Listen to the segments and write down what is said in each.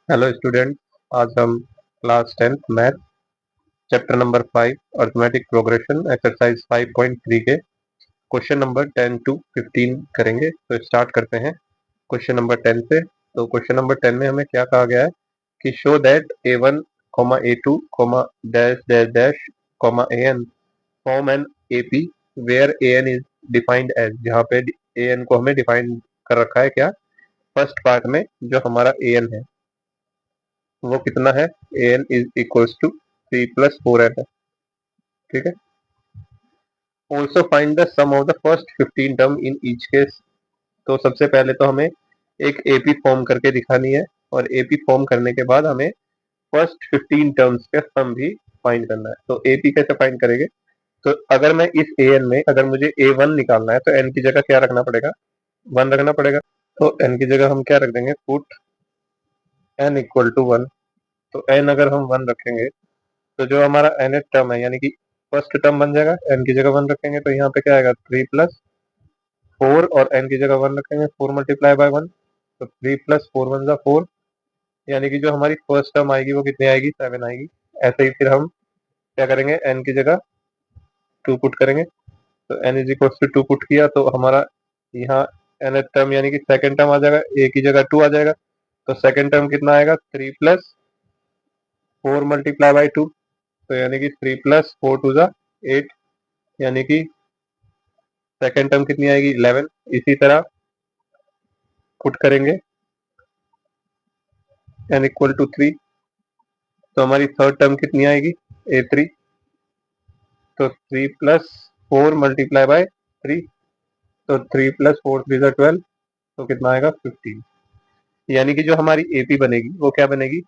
Hello student. आज हम class 10th math chapter number 5 arithmetic progression exercise 5.3 के question number 10 to 15 करेंगे। तो स्टार्ट करते हैं क्वेश्चन नंबर 10 से। तो क्वेश्चन नंबर 10 में हमें क्या कहा गया है कि show that a1, a2, dash dash dash an form an AP where an is defined as. जहाँ पे an को हमें डिफाइन कर रखा है क्या, फर्स्ट पार्ट में जो हमारा an है वो कितना है, an is equals to 3+4n है। ठीक है। Also find the sum of the first 15 term in each case. तो सबसे पहले तो हमें एक एपी फॉर्म करके दिखानी है, और एपी फॉर्म करने के बाद हमें फर्स्ट 15 टर्म्स का सम भी फाइंड करना है। तो एपी कैसे फाइंड करेंगे, तो अगर मैं इस एन में अगर मुझे a1 निकालना है तो एन की जगह क्या रखना पड़ेगा, 1 रखना पड़ेगा। तो एन की जगह हम क्या रख देंगे, पुट एन इक्वल टू 1। तो एन अगर हम 1 रखेंगे तो जो हमारा nth टर्म है यानी कि फर्स्ट टर्म बन जाएगा, n की जगह 1 रखेंगे तो यहाँ पे क्या आएगा 3+4, और n की जगह 1 रखेंगे 4 मल्टीप्लाई बाय 1। तो 3+4 1 4, यानी कि जो हमारी फर्स्ट टर्म आएगी वो कितनी आएगी, 7 आएगी। ऐसे ही फिर हम क्या करेंगे, n की जगह 2 पुट करेंगे। तो n is equal to 2 put किया तो हमारा यहाँ nth टर्म यानी कि सेकंड टर्म आ जाएगा, a की जगह 2 आ जाएगा। तो सेकंड टर्म कितना आएगा, 3+4 मल्टीप्लाई बाय 2। तो यानी कि 3+4 2 8, यानी कि सेकेंड टर्म कितनी आएगी, 11। इसी तरह पुट करेंगे n इक्वल टू 3, तो हमारी थर्ड टर्म कितनी आएगी, a3। तो 3+4 मल्टीप्लाई बाय 3, तो 3+4 3 12, तो कितना आएगा 15। यानी कि जो हमारी एपी बनेगी वो क्या बनेगी,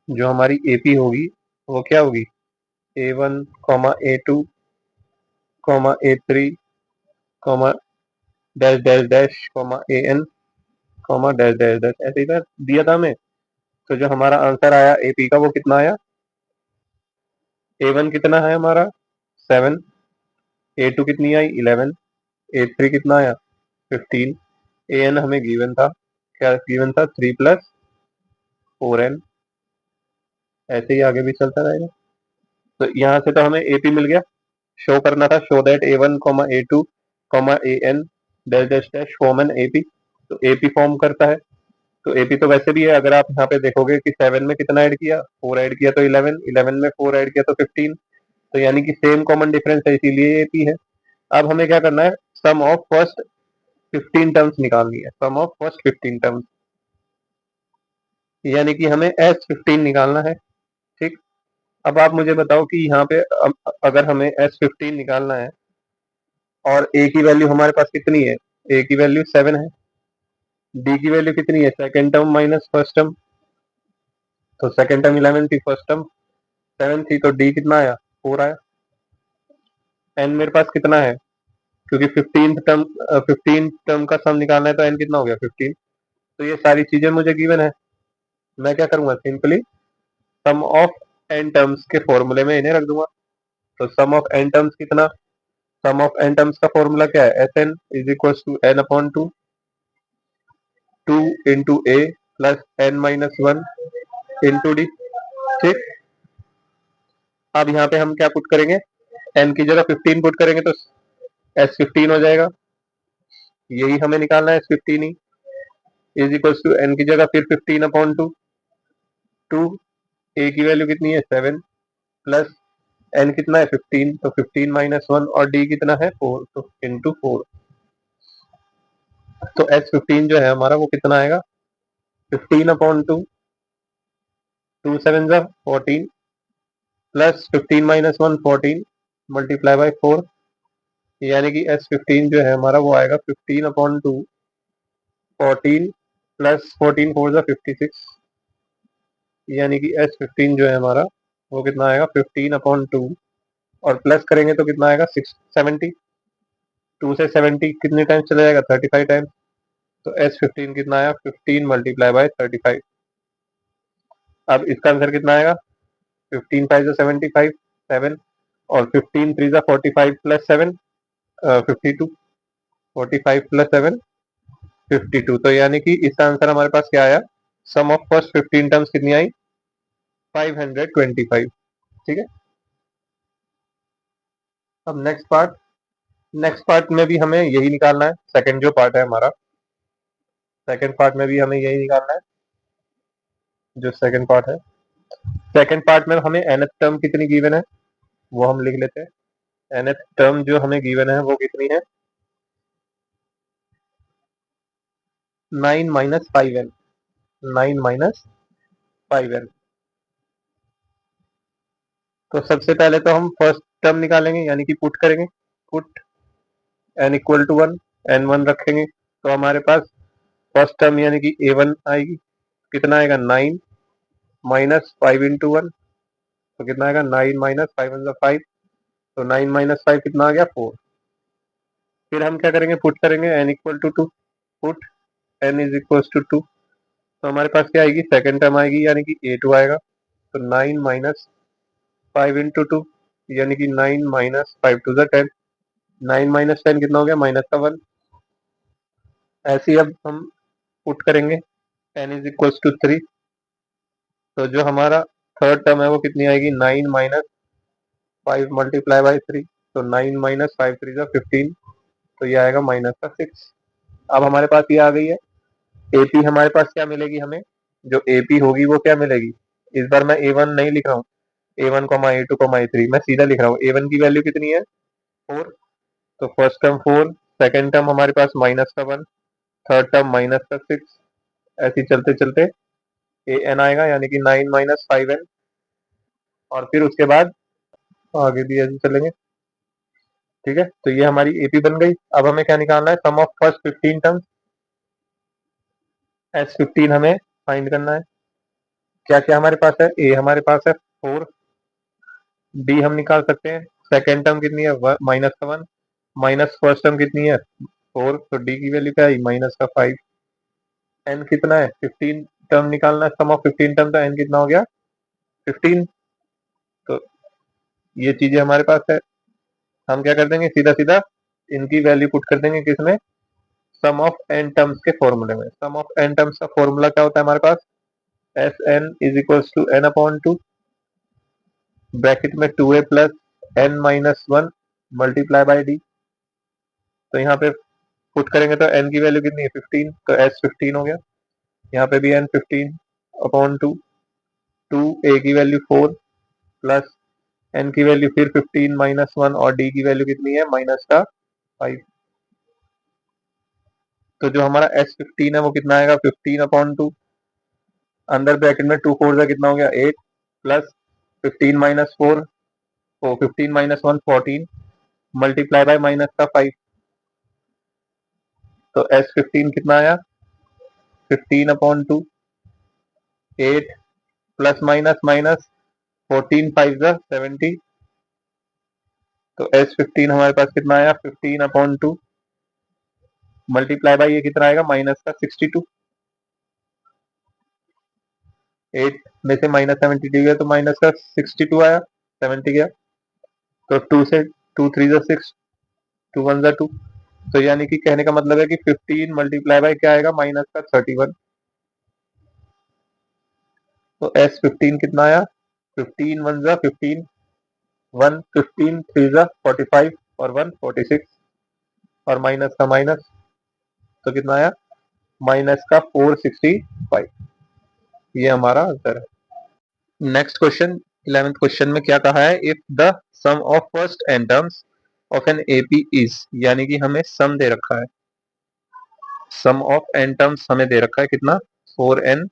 जो हमारी एपी होगी वो क्या होगी, a1, a2, a3, dash dash dash, an, dash dash dash. ऐसे ही दिया था हमें। तो जो हमारा आंसर आया एपी का वो कितना आया, a1 कितना है हमारा 7, a2 कितनी आई 11, a3 कितना आया 15, an हमें गिवन था, क्या गिवन था 3+4n। ऐसे ही आगे भी चलता रहेगा। तो यहाँ से तो हमें एपी मिल गया। शो करना था, show that a1, a2, an dash dash dash form an AP. तो एपी फॉर्म करता है। तो एपी तो वैसे भी है, अगर आप यहाँ पे देखोगे कि 7 में कितना ऐड किया, 4 ऐड किया तो 11, 11 में 4 ऐड किया तो 15। तो यानी कि सेम कॉमन डिफरेंस है, इसीलिए एपी है। अब हमें क्या करना है, सम ऑफ फर्स्ट 15 टर्म्स निकालनी है, सम ऑफ फर्स्ट 15 टर्म्स, यानी कि हमें S15 निकालना है। ठीक। अब आप मुझे बताओ कि यहाँ पे अगर हमें S15 निकालना है और A की वैल्यू हमारे पास कितनी है, A की वैल्यू 7 है, D की वैल्यू कितनी है, second term minus first term. तो सेकेंड टर्म 11 थी, फर्स्ट टर्म 7 थी, तो D कितना आया 4 आया। N मेरे पास कितना है, क्योंकि 15 टर्म का सम निकालना है तो N कितना हो गया 15। तो ये सारी चीजें मुझे गिवन है। मैं क्या करूंगा, simply sum of n terms के फॉर्मूले में इन्हें रख दूंगा। तो सम ऑफ एन टर्म्स कितना, सम ऑफ एन टर्म्स का फॉर्मूला क्या है, S n is equal to n upon two, 2 into a plus n-1 into d। ठीक। अब यहाँ पे हम क्या पुट करेंगे, n की जगह 15 पुट करेंगे तो S15 हो जाएगा। यही हमें निकालना है, S15 ही इज इक्वल टू n की जगह फिर 15/2, 2, a की वैल्यू कितनी है 7, प्लस n कितना है 15, तो 15-1, और d कितना है 4, तो इंटू 4। तो S15 जो है हमारा वो कितना आएगा, 15/2, 2 7 14, प्लस 15-1 14 मल्टीप्लाई बाई 4। यानी कि S15 जो है हमारा वो आएगा 15/2, 14 प्लस 14 4 56। यानी कि S15 जो है हमारा वो कितना आएगा 15/2, और प्लस करेंगे तो कितना आएगा 670। 2 से 70 कितने टाइम्स चला जाएगा, 35 टाइम्स। तो S15 कितना आया 15 मल्टीप्लाई बाय 35। अब इसका आंसर कितना आएगा, 15 5 75, 7, और 15 3 45 प्लस 7 52, 45 प्लस 7 52। तो यानी कि इसका आंसर हमारे पास क्या आया, सम ऑफ फर्स्ट 15 टर्म्स कितनी आई, 525। ठीक है। अब नेक्स्ट पार्ट में भी हमें यही निकालना है। सेकंड जो पार्ट है हमारा, सेकंड पार्ट में भी हमें यही निकालना है। जो सेकंड पार्ट है, सेकंड पार्ट में हमें nth टर्म कितनी गिवन है वो हम लिख लेते हैं। nth टर्म जो हमें गिवन है वो कितनी है, 9 माइनस 5n। 9 minus 5n। तो सबसे पहले तो हम फर्स्ट टर्म निकालेंगे, यानी कि पुट करेंगे। Put n equal to 1, n1 रखेंगे तो हमारे पास फर्स्ट टर्म यानी कि a1 आएगी। कितना आएगा, 9 माइनस 5 इंटू 1। तो कितना आएगा, 9 माइनस 5 तो 9 माइनस 5 कितना आ गया, 4। फिर हम क्या करेंगे, पुट करेंगे n equal to 2। Put n is equal to 2। तो हमारे पास क्या आएगी, सेकंड टर्म आएगी यानी कि a2 आएगा। तो 9 माइनस 5 इंटू 2 यानी कि 9 माइनस 5 टू द 10। 9 माइनस 10 कितना हो गया, माइनस का 1। ऐसे ही अब हम पुट करेंगे n इज इक्वल टू 3। तो जो हमारा थर्ड टर्म है वो कितनी आएगी, 9 माइनस 5 मल्टीप्लाई बाई 3। तो 9 माइनस 5 3 जा 15। तो ये आएगा माइनस का 6। अब हमारे पास ये आ गई है एपी। हमारे पास क्या मिलेगी हमें, जो एपी होगी वो क्या मिलेगी। इस बार मैं A1 नहीं लिख रहा हूँ, A1 comma A2 comma A3, मैं सीधा लिख रहा हूँ। A1 की वैल्यू कितनी है, 4। तो फर्स्ट टर्म 4, सेकंड टर्म हमारे पास माइनस का 1, थर्ड टर्म माइनस का 6। ऐसे ही चलते चलते an आएगा यानी कि 9 माइनस 5n। और फिर उसके बाद आगे भी ऐसे चलेंगे। ठीक है, तो ये हमारी एपी बन गई। अब हमें क्या निकालना है, sum of first 15 terms. S15 हमें फाइंड करना है। क्या क्या हमारे पास है, ए हमारे पास है 4, डी हम निकाल सकते हैं। सेकेंड टर्म कितनी है, माइनस का 1, माइनस फर्स्ट टर्म कितनी है 4। तो डी की वैल्यू क्या है, माइनस का 5। एन कितना है, 15 टर्म निकालना है, सम ऑफ 15 टर्म। तो एन कितना हो गया, 15। तो ये चीजें हमारे पास है। हम क्या कर देंगे, सीधा सीधा इनकी वैल्यू पुट कर देंगे किसमें, सम ऑफ एन टर्म्स के फॉर्मूले में। सम ऑफ एन टर्म्स का फॉर्मूला क्या होता है हमारे पास, S n is equal to n upon 2, bracket में 2a plus n minus 1 multiply by d. तो यहाँ पे पुट करेंगे तो n की वैल्यू कितनी है, 15। तो s 15 हो गया। यहाँ पे भी n 15 अपॉन 2, 2a की वैल्यू 4 प्लस n की वैल्यू फिर 15 माइनस 1 और d की वैल्यू कितनी है, माइनस का 5। तो जो हमारा s15 है वो कितना आएगा, 15 अपॉन 2, अंदर ब्रैकेट में 2 4 का कितना हो गया 8 प्लस 15 माइनस 4, तो 15 माइनस 1 14 मल्टीप्लाई बाय माइनस का 5। तो s15 कितना आया, 15 अपॉन 2, 8 प्लस माइनस माइनस 14 5 जा 70। तो s15 हमारे पास कितना आया, 15 अपॉन 2 मल्टीप्लाई बाई ये कितना आएगा, माइनस का 62। 8 में से माइनस 72 गया तो माइनस का 62 आया, 70 गया। तो 2 से 2 3 जा 6, 2 1 जा 2। तो यानी कि कहने का मतलब है कि 15 मल्टीप्लाई बाई क्या आएगा, माइनस का 31। तो s15 कितना आया, 15 1 जा 15, 1 15 3 जा 45 और 1 46 और माइनस का माइनस। तो कितना आया, माइनस का 465। ये हमारा आंसर है। नेक्स्ट क्वेश्चन, 11th क्वेश्चन में क्या कहा है, if the sum of first n terms of an AP is, यानी कि हमें सम दे रखा है। सम ऑफ एन टर्म्स हमें दे रखा है कितना, 4n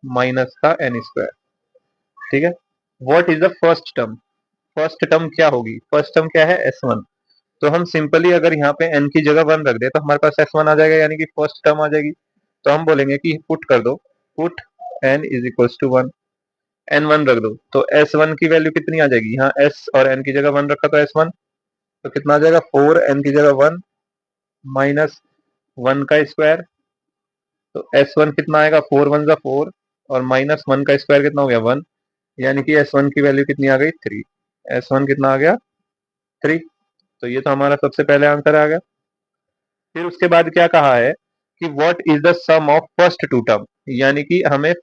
माइनस का n स्क्वायर। ठीक है, what is the first term. First term क्या होगी, फर्स्ट टर्म क्या है, s1। तो हम सिंपली अगर यहाँ पे n की जगह 1 रख दे तो हमारे पास s1 आ जाएगा, यानी कि फर्स्ट टर्म आ जाएगी। तो हम बोलेंगे कि पुट कर दो, put n is equal to 1, n1 रख दो। तो s1 की वैल्यू कितनी आ जाएगी, यहाँ s और n की जगह 1 रखा तो s1। तो कितना आ जाएगा, 4n की जगह 1 माइनस 1 का स्क्वायर। तो s1 कितना आएगा, 4 1 जा 4 और माइनस 1 का स्क्वायर कितना हो गया 1, यानी कि s1 की वैल्यू कितनी आ गई 3। s1 कितना आ गया 3। तो ये तो हमारा सबसे पहले आंसर आ गया। फिर उसके बाद क्या कहा है कि what is the sum of first two term, यानी कि हमें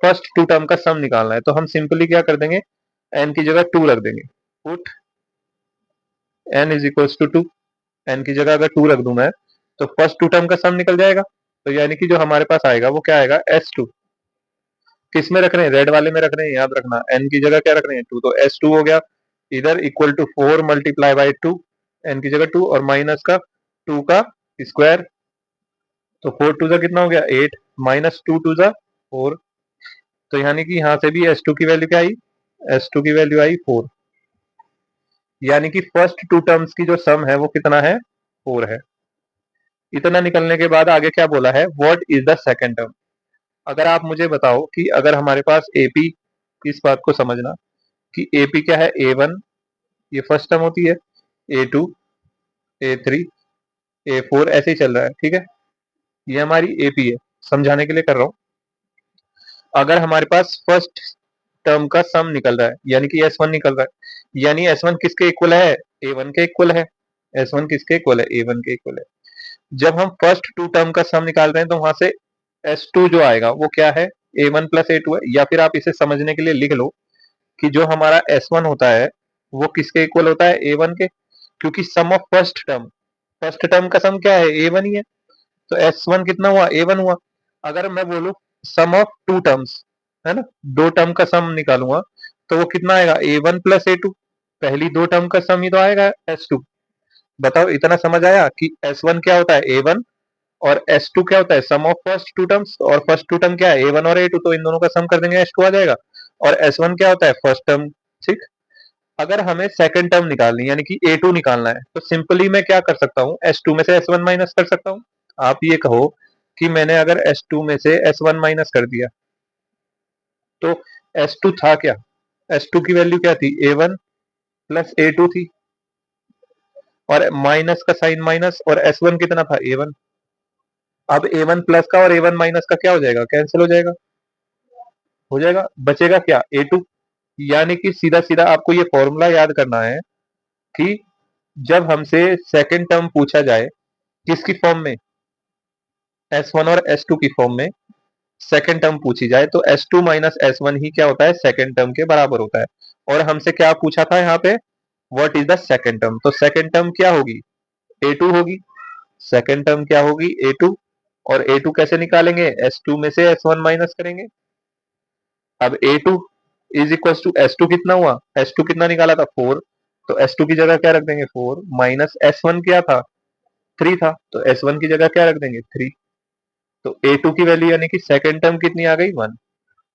फर्स्ट टू टर्म का सम निकालना है। तो हम सिंपली क्या कर देंगे, एन की जगह 2 रख देंगे। Put n is equals to 2, n की जगह अगर 2 रख दूं मैं तो फर्स्ट टू टर्म का सम निकल जाएगा। तो यानी कि जो हमारे पास आएगा वो क्या आएगा, S2। किस में रख रहे हैं, रेड वाले में रख रहे हैं, याद रखना एन की जगह क्या रख रहे हैं 2, तो S2 हो गया। इधर equal to 4 multiply by 2, n की जगह 2 और माइनस का 2 का स्क्वायर, तो 4 टू जा कितना हो गया 8, माइनस 2 टू जा 4। तो यानी कि यहां से भी S2 की वैल्यू क्या आई, S2 की वैल्यू आई 4। यानी कि फर्स्ट टू टर्म्स की जो सम है वो कितना है, 4 है। इतना निकलने के बाद आगे क्या बोला है, what is the second term. अगर आप मुझे बताओ कि अगर हमारे पास एपी, इस बात को समझना कि एपी क्या है, A1 ये फर्स्ट टर्म होती है, A2, A3, A4 ऐसे ही चल रहा है, ठीक है। ये हमारी एपी है, समझाने के लिए कर रहा हूं। अगर हमारे पास फर्स्ट टर्म का सम निकल रहा है यानी कि S1 निकल रहा है, यानी S1 किसके इक्वल है, A1 के इक्वल है। S1 किसके इक्वल है, A1 के इक्वल है। जब हम फर्स्ट टू टर्म का सम निकाल रहे हैं तो वहां से S2 जो आएगा वो क्या है, A1 प्लस A2 है। या फिर आप इसे समझने के लिए लिख लो कि जो हमारा S1 होता है वो किसके इक्वल होता है, A1 के, क्योंकि सम ऑफ फर्स्ट टर्म का सम क्या है, A1 ही है। तो S1 कितना हुआ, A1 हुआ। अगर मैं बोलूं सम ऑफ टू टर्म्स, है ना, दो टर्म का सम निकालूंगा तो वो कितना आएगा, A1 प्लस A2। पहली दो टर्म का सम ही तो आएगा S2। बताओ इतना समझ आया कि S1 क्या होता है, A1, और S2 क्या होता है, sum of first to terms. और फर्स्ट टू टर्म क्या है, A1 और A2, तो इन दोनों का सम कर देंगे S2 आ जाएगा। और S1 क्या होता है, फर्स्ट टर्म। ठीक। अगर हमें सेकंड टर्म निकालनी है यानी कि A2 निकालना है तो सिंपली मैं क्या कर सकता हूँ, S2 में से S1 माइनस कर सकता हूँ। आप ये कहो कि मैंने अगर S2 में से S1 माइनस कर दिया तो S2 था क्या, S2 की वैल्यू क्या थी, A1 प्लस A2 थी, और माइनस का साइन माइनस, और S1 कितना था, A1। अब A1 प्लस का और A1 माइनस का क्या हो जाएगा, कैंसिल हो जाएगा, बचेगा क्या, A2। यानी कि सीधा सीधा आपको ये फॉर्मूला याद करना है कि जब हमसे सेकंड टर्म पूछा जाए किसकी फॉर्म में, S1 और S2 की फॉर्म में सेकंड टर्म पूछी जाए तो S2 माइनस S1 ही क्या होता है, सेकंड टर्म के बराबर होता है। और हमसे क्या पूछा था यहाँ पे, what is the second term, तो सेकंड टर्म क्या होगी, A2 होगी। सेकंड टर्म क्या होगी, A2। और A2 कैसे निकालेंगे, S2 में से S1 माइनस करेंगे। अब A2 is equal to S2 कितना हुआ, S2 कितना निकाला था, 4। तो S2 की जगह क्या रख देंगे, 4, माइनस S1 क्या था, 3 था, तो S1 की जगह क्या रख देंगे, 3। तो A2 की वैल्यू यानी कि सेकंड टर्म कितनी आ गई, 1।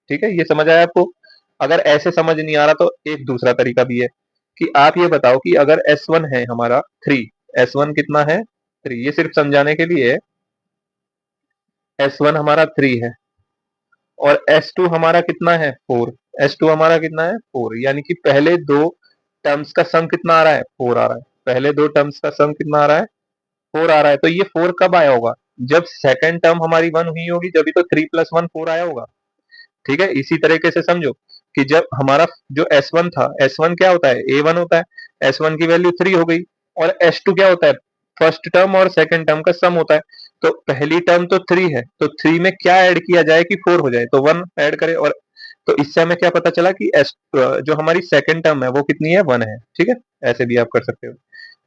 ठीक है, ये समझ आया आपको। अगर ऐसे समझ नहीं आ रहा तो एक दूसरा तरीका भी है कि आप ये बताओ कि अगर S1 है हमारा 3, S1 कितना है, 3, ये सिर्फ समझाने के लिए S1 हमारा 3 है और S2 हमारा कितना है, 4। S2 हमारा कितना है, 4, यानी कि पहले दो टर्म्स का सम कितना आ रहा है, 4 आ रहा है। पहले दो टर्म्स का सम कितना आ रहा है, 4 आ रहा है। तो ये 4 कब आया होगा, जब सेकंड टर्म हमारी 1 हुई होगी, जब तो 3 प्लस 1 4 आया होगा। ठीक है, इसी तरीके से समझो कि जब हमारा जो S1 था, S1 क्या होता है, A1 होता है, S1 की वैल्यू 3 हो गई। और S2 क्या होता है, फर्स्ट टर्म और सेकंड टर्म का सम होता है। तो पहली टर्म तो 3 है, तो 3 में क्या ऐड किया जाए कि 4 हो जाए, तो 1 ऐड करें। और तो इससे हमें क्या पता चला कि जो हमारी सेकंड टर्म है वो कितनी है, 1 है। ठीक है, ऐसे भी आप कर सकते हो।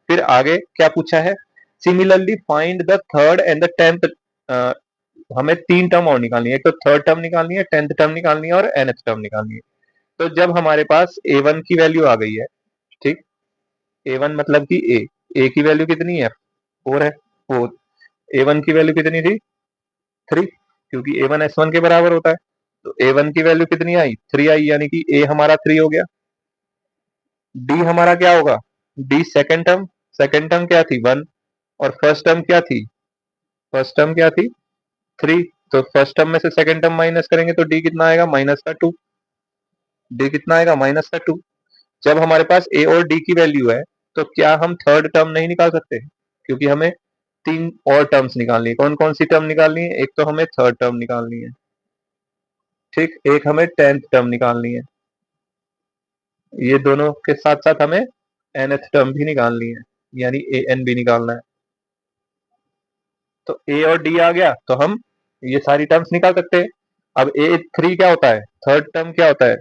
फिर आगे क्या पूछा है, similarly find the third and the tenth. हमें तीन टर्म और निकालनी है, एक तो थर्ड टर्म निकालनी है, टेंथ टर्म निकालनी है और nth टर्म निकालनी है। तो जब हमारे पास A1 की वैल्यू आ गई है, ठीक, A1 मतलब कि A की वैल्यू कितनी है, 4 है, 4। A1 की वैल्यू कितनी थी, 3, क्योंकि A1 S1 के बराबर होता है। तो A1 की वैल्यू कितनी आई, 3 आई, यानी कि A हमारा 3 हो गया। D हमारा क्या होगा, D सेकंड टर्म क्या थी, 1। और फर्स्ट टर्म क्या थी, फर्स्ट टर्म क्या थी, 3। तो फर्स्ट टर्म में से सेकंड टर्म माइनस करेंगे तो D कितना आएगा, माइनस का 2। D कितना आएगा, माइनस का 2। जब हमारे पास A और D की वैल्यू है तो क्या हम थर्ड टर्म नहीं निकाल सकते, क्योंकि हमें तीन और टर्म्स निकालनी है। कौन कौन सी टर्म निकालनी है, एक तो हमें थर्ड टर्म निकालनी है, ठीक, एक हमें टेंथ टर्म निकालनी है। ये दोनों के साथ साथ हमें nth टर्म भी निकालनी है, यानी an भी निकालना है। तो ए और डी आ गया, तो हम ये सारी टर्म्स निकाल सकते हैं। अब A3 क्या होता है, थर्ड टर्म क्या होता है,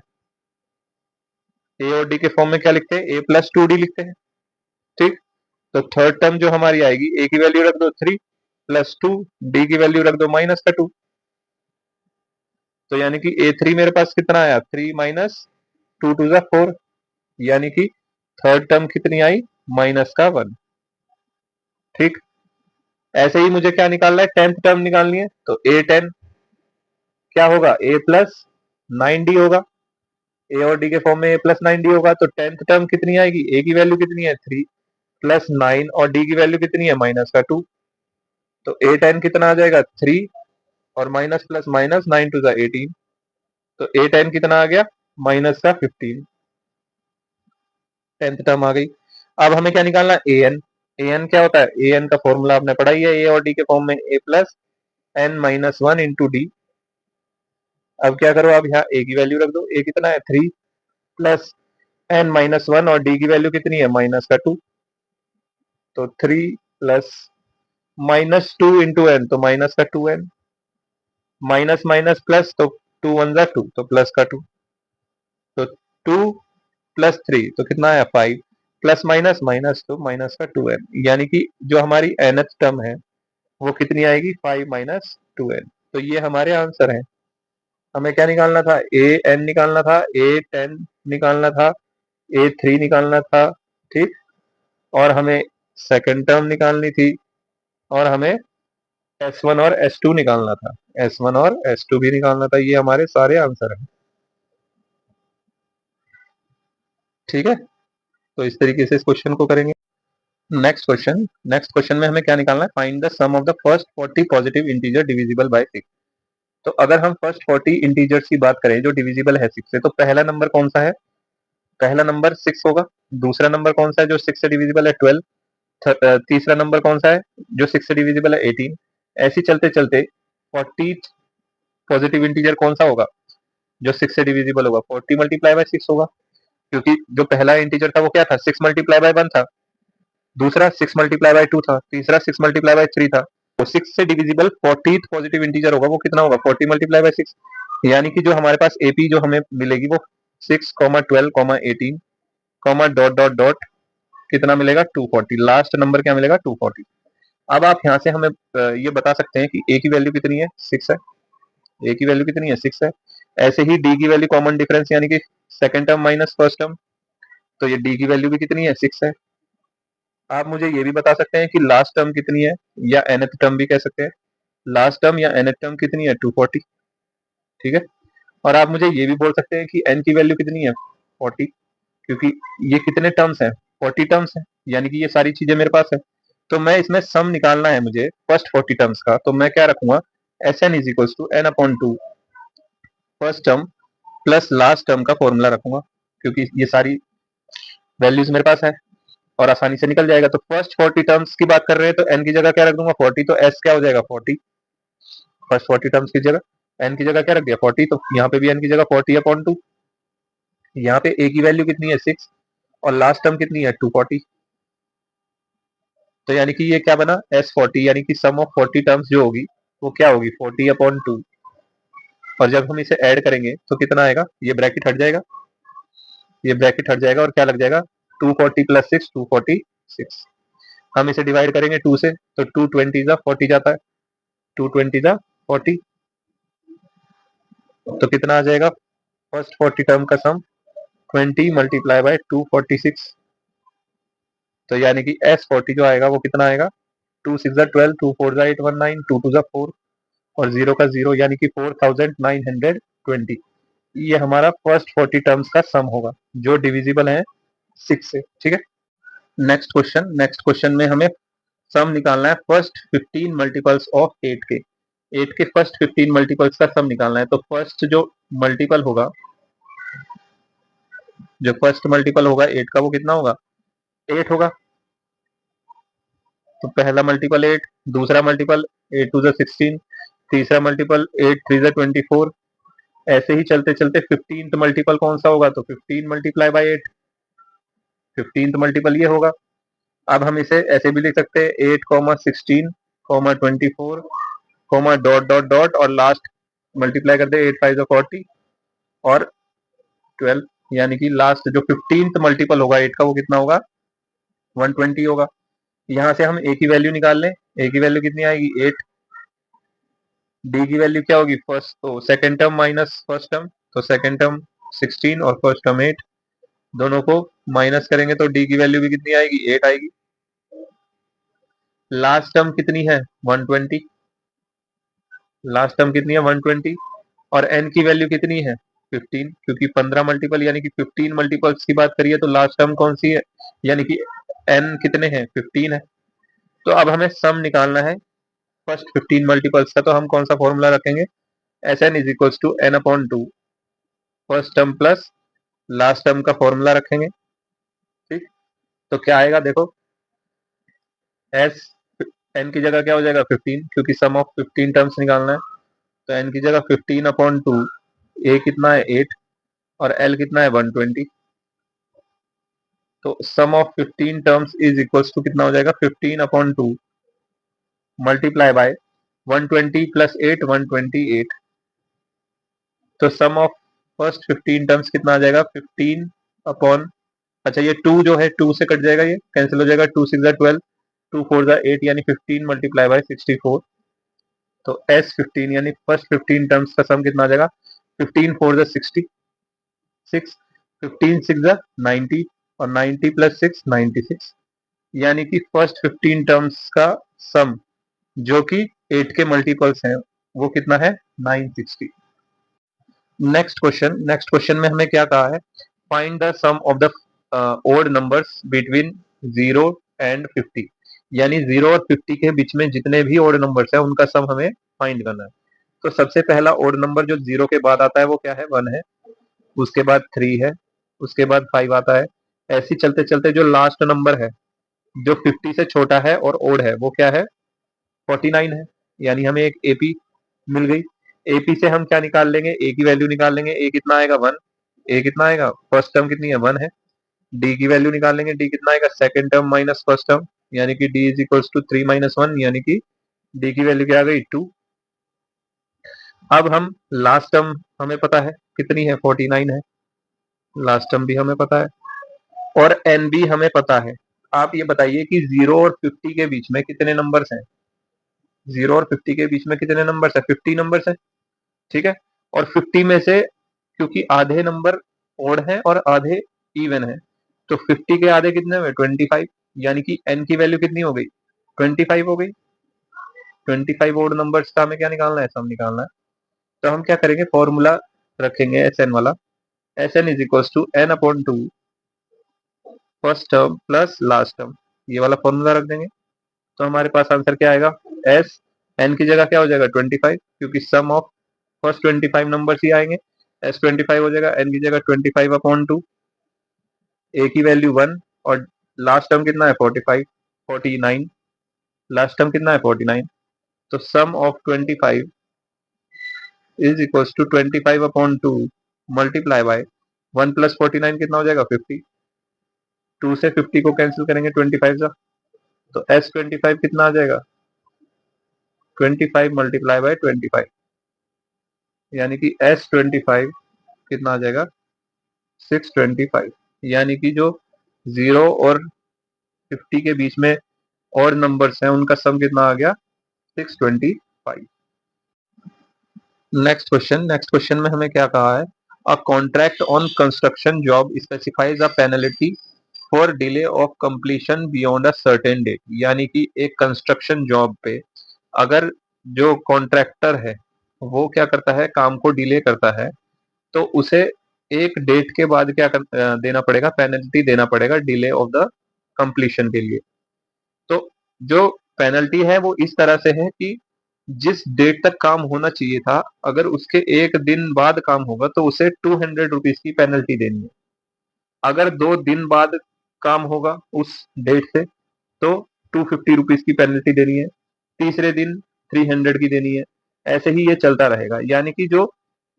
ए और डी के फॉर्म में क्या लिखते हैं, A+2D लिखते हैं। ठीक, तो थर्ड टर्म जो हमारी आएगी, ए की वैल्यू रख दो 3 + 2, डी की वैल्यू रख दो -2। तो यानी कि A3 मेरे पास कितना आया, 3 - 2 × 4, यानी कि थर्ड टर्म कितनी आई, -1। ठीक, ऐसे ही मुझे क्या निकालना है, 10th टर्म निकालनी है। तो A10 क्या होगा, A+9D होगा। ए और डी के फॉर्म में A+9D होगा। तो 10th टर्म कितनी आएगी, ए की वैल्यू कितनी है 3 + 9 और डी की वैल्यू कितनी है -2। तो A10 कितना आ जाएगा 3 और माइनस प्लस माइनस 9 × 18। तो A10 कितना आ गया, -15। 10th टर्म आ गई। अब हमें क्या निकालना है, एन। एन क्या होता है, एन का फॉर्मूला आपने पढ़ा ही है, ए और डी के फॉर्म में A+n - 1 × d। अब क्या करो, अब यहाँ ए की वैल्यू रख दो, ए कितना है 3 + n - 1 और डी की वैल्यू कितनी है -2। तो 3 + -2 × n, तो -2n, माइनस माइनस प्लस, तो 2 × 1 = 2, तो +2। तो 2 + 3 तो कितना आया 5, प्लस माइनस माइनस, तो -2n, यानी कि जो हमारी nth टर्म है वो कितनी आएगी, 5 - 2n। तो ये हमारे आंसर है। हमें क्या निकालना था, an निकालना था, A10 निकालना था, A3 निकालना था। ठीक, और हमें सेकंड टर्म निकालनी थी, और हमें S1 और S2 निकालना था, S1 और S2 भी निकालना था। ये हमारे सारे आंसर हैं। ठीक है, तो इस तरीके से इस क्वेश्चन को करेंगे। नेक्स्ट क्वेश्चन में हमें क्या निकालना है, find the sum of the first 40 positive integer divisible by 6। तो अगर हम फर्स्ट 40 इंटीजर्स की बात करें जो डिविजिबल है 6 से, तो पहला नंबर कौन सा है, पहला नंबर 6 होगा। दूसरा नंबर कौन सा है जो 6 से डिविजिबल है, 12। तीसरा नंबर कौन सा है जो 6 से डिविजिबल है, 18। ऐसे चलते चलते 40 पॉजिटिव इंटीजर कौन सा होगा जो 6 से डिविजिबल होगा, 40 × 6 होगा। क्योंकि जो पहला इंटीजर था वो क्या था, 6 × 1 था, दूसरा 6 × 2 था, तीसरा 6 × 3 था। तो 6 से डिविजिबल 40th पॉजिटिव इंटीजर होगा, वो कितना होगा, 40 × 6। यानी कि जो हमारे पास एपी जो हमें मिलेगी वो 6, 12, 18, डॉट डॉट डॉट कितना मिलेगा, 240। लास्ट नंबर क्या मिलेगा, 240। अब आप यहाँ से हमें ये बता सकते हैं कि ए की वैल्यू कितनी है, 6 है। ए की वैल्यू कितनी है, 6 है। ऐसे ही डी की वैल्यू कॉमन डिफरेंस, यानी कि second term minus first term, तो ये डी की वैल्यू भी कितनी है, 6 है। आप मुझे ये भी बता सकते हैं कि लास्ट टर्म कितनी है, या nth टर्म भी कह सकते हैं। लास्ट टर्म या nth टर्म कितनी है, 240। ठीक है, और आप मुझे ये भी बोल सकते हैं कि n की वैल्यू कितनी है, 40, क्योंकि ये कितने टर्म्स हैं, 40 टर्म्स हैं, यानी कि ये सारी चीजें मेरे पास है। तो मैं इसमें सम निकालना है मुझे फर्स्ट 40 टर्म्स का, तो मैं क्या रखूंगा, Sn = n/2 first term plus last term का फॉर्मूला रखूंगा, क्योंकि ये सारी वैल्यूज मेरे पास है और आसानी से निकल जाएगा। तो फर्स्ट 40 टर्म्स की बात कर रहे हैं तो n की जगह क्या रख दूंगा, 40। तो s क्या हो जाएगा, 40। फर्स्ट 40 टर्म्स की जगह n की जगह क्या रख दिया, 40। तो यहाँ पे भी n की जगह 40/2। यहाँ पे a की वैल्यू कितनी है, 6, और लास्ट टर्म कितनी है, 240। तो यानी कि ये क्या बना, S40, यानी कि सम ऑफ 40 टर्म्स जो होगी वो क्या होगी, 40/2। और जब हम इसे ऐड करेंगे तो कितना आएगा, ये ब्रैकेट हट जाएगा, ये ब्रैकेट हट जाएगा, और क्या लग जाएगा, 240 + 6, 246। हम इसे डिवाइड करेंगे 2 से, तो 220 जाता है, 220 तो कितना आ जाएगा, फर्स्ट 40 टर्म का सम 20 × 246। तो यानी कि S40 जो आएगा वो कितना आएगा, 2 6 12, 2 4 8 19, 2 2 4, और 0 का 0, यानी कि 4920। ये हमारा फर्स्ट 40 टर्म्स का सम होगा जो डिविजिबल है 6 से। ठीक है, नेक्स्ट क्वेश्चन में हमें सम निकालना है फर्स्ट 15 मल्टीपल्स ऑफ 8 के। 8 के फर्स्ट 15 मल्टीपल्स का सम निकालना है। तो फर्स्ट जो मल्टीपल होगा, जो फर्स्ट मल्टीपल होगा 8 का, वो कितना होगा, 8 होगा। तो पहला मल्टीपल 8, दूसरा मल्टीपल 8 2 16, तीसरा मल्टीपल 8 3 24। ऐसे ही चलते चलते 15th मल्टीपल कौन सा होगा, तो 15 × 8, 15th मल्टीपल ये होगा। अब हम इसे ऐसे भी लिख सकते हैं 8, 16, comma 24 comma dot dot dot और लास्ट मल्टीप्लाई कर दे 8 5 40 और 12, यानी कि लास्ट जो 15th मल्टीपल होगा 8 का वो कितना होगा 120 होगा। यहाँ से हम ए की वैल्यू निकाल लें। ए की वैल्यू कितनी आएगी 8, डी की वैल्यू क्या होगी फर्स्ट तो second term minus first term, तो सेकंड टर्म 16 और फर्स्ट टर्म 8, दोनों को माइनस करेंगे तो डी की वैल्यू भी कितनी आएगी 8 आएगी। लास्ट टर्म कितनी है 120, लास्ट टर्म कितनी है 120 और एन की वैल्यू कितनी है 15, क्योंकि 15 मल्टीपल यानी कि 15 मल्टीपल्स की बात करिए तो लास्ट टर्म कौन सी है, यानी कि एन कितने हैं 15 है। तो अब हमें सम निकालना है फर्स्ट 15 मल्टीपल्स का, तो हम कौन सा फॉर्मूला रखेंगे, S n is equal to n upon 2 first term plus last term का फॉर्मूला रखेंगे। ठीक, तो क्या आएगा देखो, एस एन की जगह क्या हो जाएगा 15, क्योंकि सम ऑफ 15 टर्म्स निकालना है, तो एन की जगह 15 अपॉन 2, ए कितना है 8 और एल कितना है 120, तो sum of 15 terms is equals to कितना हो जाएगा 15 अपॉन 2 मल्टीप्लाई बाय 120 प्लस 8 128, तो सम ऑफ फर्स्ट 15 टर्म्स कितना आ जाएगा 15 अपॉन, अच्छा ये 2 जो है 2 से कट जाएगा, ये कैंसिल हो जाएगा, 2 6 12 2 4 8 यानी 15 मल्टीप्लाई बाय 64, तो एस 15 यानी फर्स्ट 15 टर्म्स का सम कितना आ जाएगा 15 4 60 6 15 6 90 और 90 प्लस 6 96, यानी कि फर्स्ट 15 टर्म्स का सम जो कि 8 के मल्टीपल्स हैं वो कितना है 960। नेक्स्ट क्वेश्चन में हमें क्या कहा है, find the sum of the odd numbers between 0 and 50, यानी 0 और 50 के बीच में जितने भी ओड नंबर्स है उनका सम हमें फाइंड करना है। तो सबसे पहला ओड नंबर जो 0 के बाद आता है वो क्या है 1 है, उसके बाद 3 है, उसके बाद 5 आता है, ऐसे चलते चलते जो लास्ट नंबर है जो 50 से छोटा है और ओड है वो क्या है 49 है, यानी हमें एक एपी मिल गई। एपी से हम क्या निकाल लेंगे, ए की वैल्यू निकाल लेंगे, ए कितना आएगा 1, ए कितना आएगा फर्स्ट टर्म कितनी है 1 है, डी की वैल्यू निकाल लेंगे, डी कितना आएगा second term minus first term, यानी कि d is equals to 3 minus 1, यानी कि डी की वैल्यू क्या आ गई 2। अब हम लास्ट टर्म हमें पता है कितनी है 49 है, लास्ट टर्म भी हमें पता है और एन भी हमें पता है। आप ये बताइए कि 0 और 50 के बीच में कितने नंबर्स हैं, 0 और 50 के बीच में कितने नंबर्स है 50 नंबर्स है, ठीक है, और 50 में से क्योंकि आधे नंबर ओड है और आधे इवन है, तो 50 के आधे कितने हुए 25, यानी कि एन की वैल्यू कितनी हो गई 25 हो गई। 25 ओड नंबर्स का हमें क्या निकालना है सम निकालना है, तो हम क्या करेंगे फॉर्मूला रखेंगे एस एन वाला, S n is equal to n upon 2 first term plus last term, ये वाला फॉर्मूला रख देंगे, तो हमारे पास आंसर क्या आएगा, एस एन की जगह क्या हो जाएगा 25, क्योंकि सम ऑफ फर्स्ट 25 नंबर ही आएंगे, एस 25 हो जाएगा, एन की जगह 25 अपॉन 2, ए की वैल्यू 1 और लास्ट टर्म कितना है 45 49, लास्ट टर्म कितना है 49, तो sum of 25 is equal to 25 upon 2 multiply by 1 plus 49 कितना हो जाएगा 50, 2 से 50 को कैंसिल करेंगे 25 का, तो एस 25 कितना आ जाएगा 25 मल्टीप्लाई बाय 25, यानी कि एस 25 कितना आ जाएगा 625, यानी कि जो 0 और 50 के बीच में और नंबर्स हैं उनका सम कितना आ गया 625। नेक्स्ट क्वेश्चन में हमें क्या कहा है, a contract on construction job specifies a penalty for delay of completion beyond a certain date, यानी कि एक कंस्ट्रक्शन जॉब पे अगर जो कॉन्ट्रैक्टर है वो क्या करता है काम को डिले करता है, तो उसे एक डेट के बाद क्या देना पड़ेगा पेनल्टी देना पड़ेगा डिले ऑफ द कंप्लीशन के लिए। तो जो पेनल्टी है वो इस तरह से है कि जिस डेट तक काम होना चाहिए था अगर उसके एक दिन बाद काम होगा तो उसे 200 रुपीज की पेनल्टी देनी है, अगर 2 दिन बाद काम होगा उस डेट से तो 250 रुपीज की पेनल्टी देनी है, तीसरे दिन 300 की देनी है, ऐसे ही ये चलता रहेगा, यानी कि जो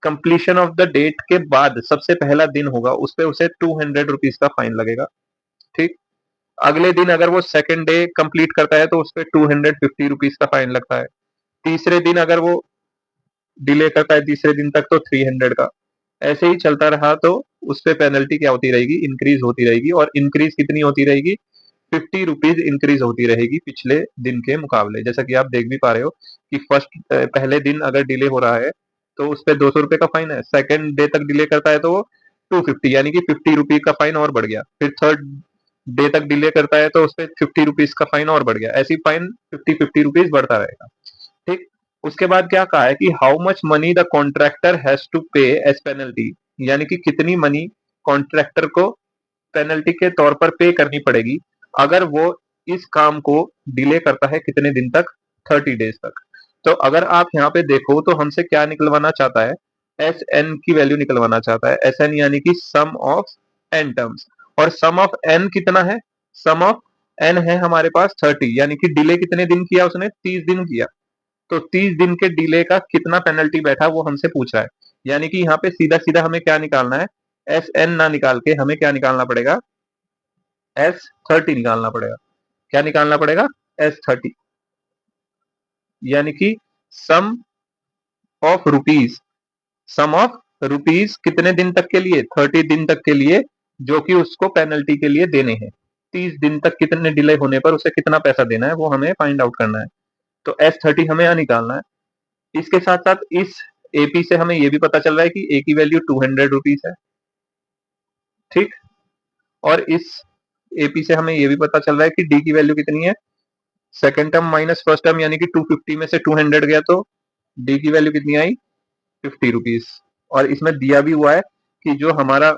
कंप्लीशन ऑफ द डेट के बाद सबसे पहला दिन होगा उस पर उसे 200 रुपीज का फाइन लगेगा। ठीक, अगले दिन अगर वो सेकंड डे कंप्लीट करता है तो उस पर 250 रुपीज का फाइन लगता है। तीसरे दिन अगर वो डिले करता है तीसरे दिन तक तो 300 का। ऐसे ही चलता रहा तो उस पर पेनल्टी क्या होती रहेगी, इंक्रीज होती रहेगी। और इंक्रीज कितनी होती रहेगी, 50 रुपीज इंक्रीज होती रहेगी पिछले दिन के मुकाबले। जैसा कि आप देख भी पा रहे हो कि पहले दिन अगर डिले हो रहा है तो उस पर 200 रुपए का फाइन है, सेकंड डे तक डिले करता है तो वो 250 यानी कि 50 रुपीज का फाइन और बढ़ गया। फिर थर्ड डे तक डिले करता है तो उस पर 50 रुपीज का फाइन और बढ़ गया। ऐसी फाइन 50 रुपीज बढ़ता रहेगा। ठीक। उसके बाद क्या कहा है कि how much money the contractor has to pay as penalty, यानी कि कितनी मनी कॉन्ट्रैक्टर को पेनल्टी के तौर पर पे करनी पड़ेगी अगर वो इस काम को डिले करता है कितने दिन तक, 30 डेज तक। तो अगर आप यहाँ पे देखो तो हमसे क्या निकलवाना चाहता है, एस एन की वैल्यू निकलवाना चाहता है। एस एन यानी कि सम ऑफ एन टर्म्स। और सम ऑफ एन कितना है, सम ऑफ एन है हमारे पास 30, यानी कि डिले कितने दिन किया उसने, 30 दिन किया। तो 30 दिन के डिले का कितना पेनल्टी बैठा वो हमसे पूछ रहा है। यानी कि यहाँ पे सीधा सीधा हमें क्या निकालना है, एस एन ना निकाल के हमें क्या निकालना पड़ेगा, S30 निकालना पड़ेगा। क्या निकालना पड़ेगा, S30, यानी कि sum of rupees, sum of rupees कितने दिन तक के लिए, 30 दिन तक के लिए, जो कि उसको पेनल्टी के लिए देने हैं। 30 दिन तक कितने डिले होने पर उसे कितना पैसा देना है वो हमें फाइंड आउट करना है। तो S30 हमें यहाँ निकालना है। इसके साथ साथ इस एपी से हमें यह भी पता चल रहा है कि ए की वैल्यू 200 रुपीज है। ठीक। और इस एपी से हमें यह भी पता चल रहा है कि डी की वैल्यू कितनी है, second term minus first term, यानी कि 250 में से 200 गया तो डी की वैल्यू कितनी आई, 50 रुपीज। और इसमें दिया भी हुआ है कि जो हमारा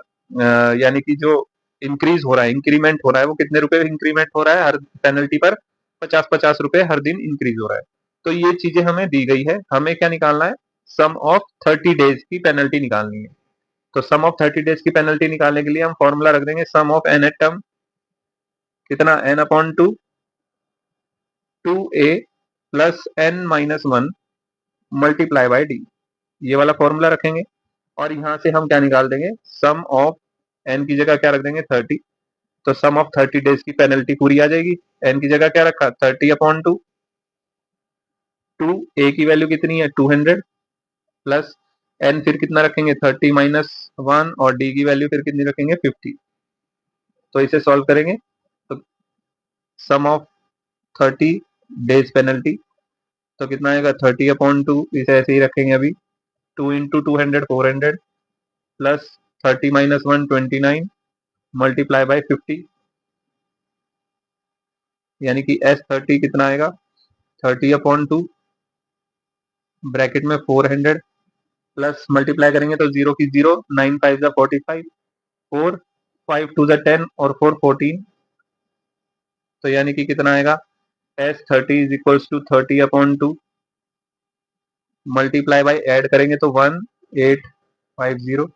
यानी कि जो इंक्रीज हो रहा है, इंक्रीमेंट हो रहा है, वो कितने रुपए इंक्रीमेंट हो रहा है हर पेनल्टी पर, 50-50 रुपए हर दिन इंक्रीज हो रहा है। तो ये चीजें हमें दी गई है। हमें क्या निकालना है, सम ऑफ 30 डेज की पेनल्टी निकालनी है। तो सम ऑफ 30 डेज की पेनल्टी निकालने के लिए हम फॉर्मूला रख देंगे, sum of nth term कितना, n upon 2a plus n minus 1 multiply by d, ये वाला फॉर्मूला रखेंगे। और यहां से हम क्या निकाल देंगे, सम ऑफ एन की जगह क्या रख देंगे, 30। तो सम ऑफ 30 डेज की पेनल्टी पूरी आ जाएगी। एन की जगह क्या रखा, 30/2। ए की वैल्यू कितनी है, 200 प्लस एन फिर कितना रखेंगे, 30 - 1, और डी की वैल्यू फिर कितनी रखेंगे, 50। तो इसे सॉल्व करेंगे तो सम ऑफ 30 डेज पेनल्टी तो कितना आएगा, 30/2। इसे ऐसे ही रखेंगे अभी, 2 इंटू 200 400 प्लस 30 - 1 29 मल्टीप्लाई बाई 50, यानी कि S30 कितना आएगा, 30/2 ब्रैकेट में 400 प्लस मल्टीप्लाई करेंगे तो 0 की 0, 9 5 जा 45, 4 5 2 जा 10 और 4 14। तो यानी कि कितना आएगा, S30 is equals to 30/2 multiply by add करेंगे तो 1850,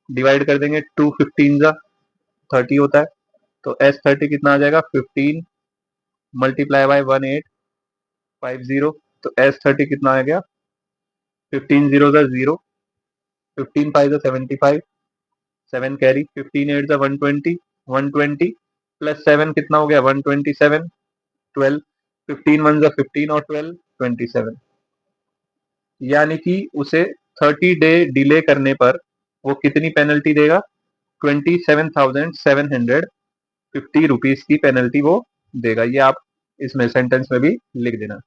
डिवाइड कर देंगे 2 15 जा 30 होता है। तो S30 कितना आ जाएगा, 15 मल्टीप्लाई बाई 1850। तो S30 कितना आ गया, 15 0 जा 0, 15 5 जा 75, 7 कैरी, 15 8 जा 120, 120 प्लस 7 कितना हो गया, 127, 12, 15 1 जा 15 और 12 27। यानी कि उसे 30 डे डिले करने पर वो कितनी पेनल्टी देगा, 27,750 रुपीज की पेनल्टी वो देगा। ये आप इसमें सेंटेंस में भी लिख देना।